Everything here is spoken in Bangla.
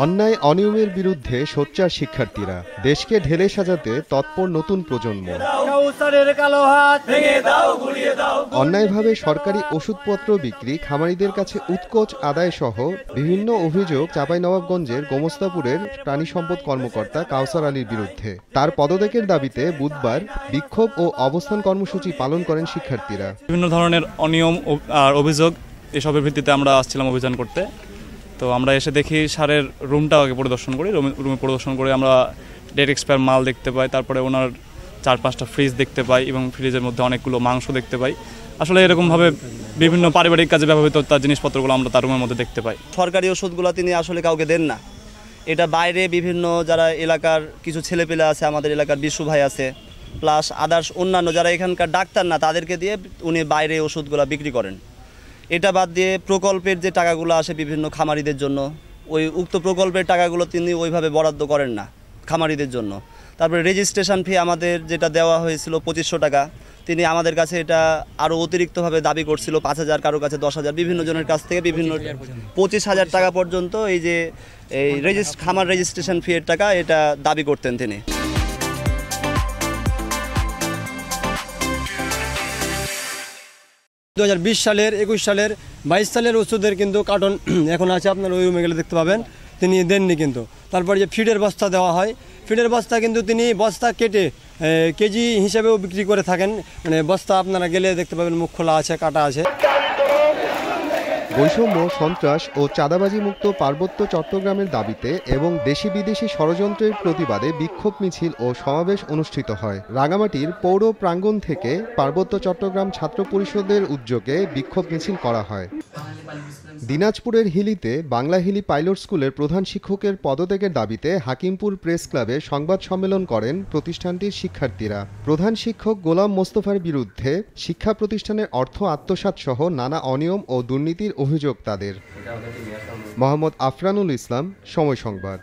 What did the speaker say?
অন্যায় অনিয়মের বিরুদ্ধে সোচ্চার শিক্ষার্থীরা, দেশকে ঢেলে সাজাতে তৎপর নতুন প্রজন্ম। অন্যায়ভাবে সরকারি ওষুধপত্র বিক্রি, খামারিদের কাছে উৎকোচ আদায় সহ বিভিন্ন অভিযোগ চাঁপাইনবাবগঞ্জের গোমস্তাপুরের প্রাণী সম্পদ কর্মকর্তা কাউসার আলীর বিরুদ্ধে। তার পদত্যাগের দাবিতে বুধবার বিক্ষোভ ও অবস্থান কর্মসূচি পালন করেন শিক্ষার্থীরা। বিভিন্ন ধরনের অনিয়ম আর অভিযোগ এসবের ভিত্তিতে আমরা আসছিলাম অভিযান করতে। তো আমরা এসে দেখি সারের রুমটা আগে পরিদর্শন করি। রুমে পরিদর্শন করে আমরা ডেট এক্সপায়ার মাল দেখতে পাই, তারপরে ওনার 4-5টা ফ্রিজ দেখতে পাই এবং ফ্রিজের মধ্যে অনেকগুলো মাংস দেখতে পাই। আসলে এরকমভাবে বিভিন্ন পারিবারিক কাজে ব্যবহৃত তার জিনিসপত্রগুলো আমরা তার রুমের মধ্যে দেখতে পাই। সরকারি ওষুধগুলো তিনি আসলে কাউকে দেন না। এটা বাইরে বিভিন্ন যারা এলাকার কিছু ছেলেপেলে আছে, আমাদের এলাকার বিশু ভাই আছে, প্লাস আদার্স অন্যান্য যারা এখানকার ডাক্তার না, তাদেরকে দিয়ে উনি বাইরে ওষুধগুলো বিক্রি করেন। এটা বাদ দিয়ে প্রকল্পের যে টাকাগুলো আসে বিভিন্ন খামারিদের জন্য, ওই উক্ত প্রকল্পের টাকাগুলো তিনি ওইভাবে বরাদ্দ করেন না খামারিদের জন্য। তারপরে রেজিস্ট্রেশন ফি আমাদের যেটা দেওয়া হয়েছিল 2500 টাকা, তিনি আমাদের কাছে এটা আরও অতিরিক্তভাবে দাবি করছিল 5000, কারো কাছে 10,000, বিভিন্ন জনের কাছ থেকে বিভিন্ন 25,000 টাকা পর্যন্ত এই যে খামার রেজিস্ট্রেশন ফি এর টাকা এটা দাবি করতেন তিনি। 2020 সালের, 21 সালের, 22 সালের ওষুধের কিন্তু কার্টন এখন আছে, আপনার ওই রুমে গেলে দেখতে পাবেন, তিনি দেননি কিন্তু। তারপর যে ফিডের বস্তা দেওয়া হয়, ফিডের বস্তা কিন্তু তিনি বস্তা কেটে কেজি হিসেবেও বিক্রি করে থাকেন। মানে বস্তা আপনারা গেলে দেখতে পাবেন মুখ খোলা আছে, কাটা আছে। বৈষম্য, সন্ত্রাস ও চাঁদাবাজি মুক্ত পার্বত্য চট্টগ্রামের দাবিতে এবং দেশি বিদেশি ষড়যন্ত্রের প্রতিবাদে বিক্ষোভ মিছিল ও সমাবেশ অনুষ্ঠিত হয়। রাঙামাটির পৌর প্রাঙ্গণ থেকে পার্বত্য চট্টগ্রাম ছাত্র পরিষদের উদ্যোগে বিক্ষোভ মিছিল করা হয়। দিনাজপুরের হিলিতে বাংলা হিলি পাইলট স্কুলের প্রধান শিক্ষকের পদত্যাগের দাবিতে হাকিমপুর প্রেস ক্লাবে সংবাদ সম্মেলন করেন প্রতিষ্ঠানটির শিক্ষার্থীরা। প্রধান শিক্ষক গোলাম মোস্তফার বিরুদ্ধে শিক্ষা প্রতিষ্ঠানের অর্থ আত্মসাৎ সহ নানা অনিয়ম ও দুর্নীতির অভিযোগ তাদের। মোহাম্মদ আফরানুল ইসলাম, সময় সংবাদ।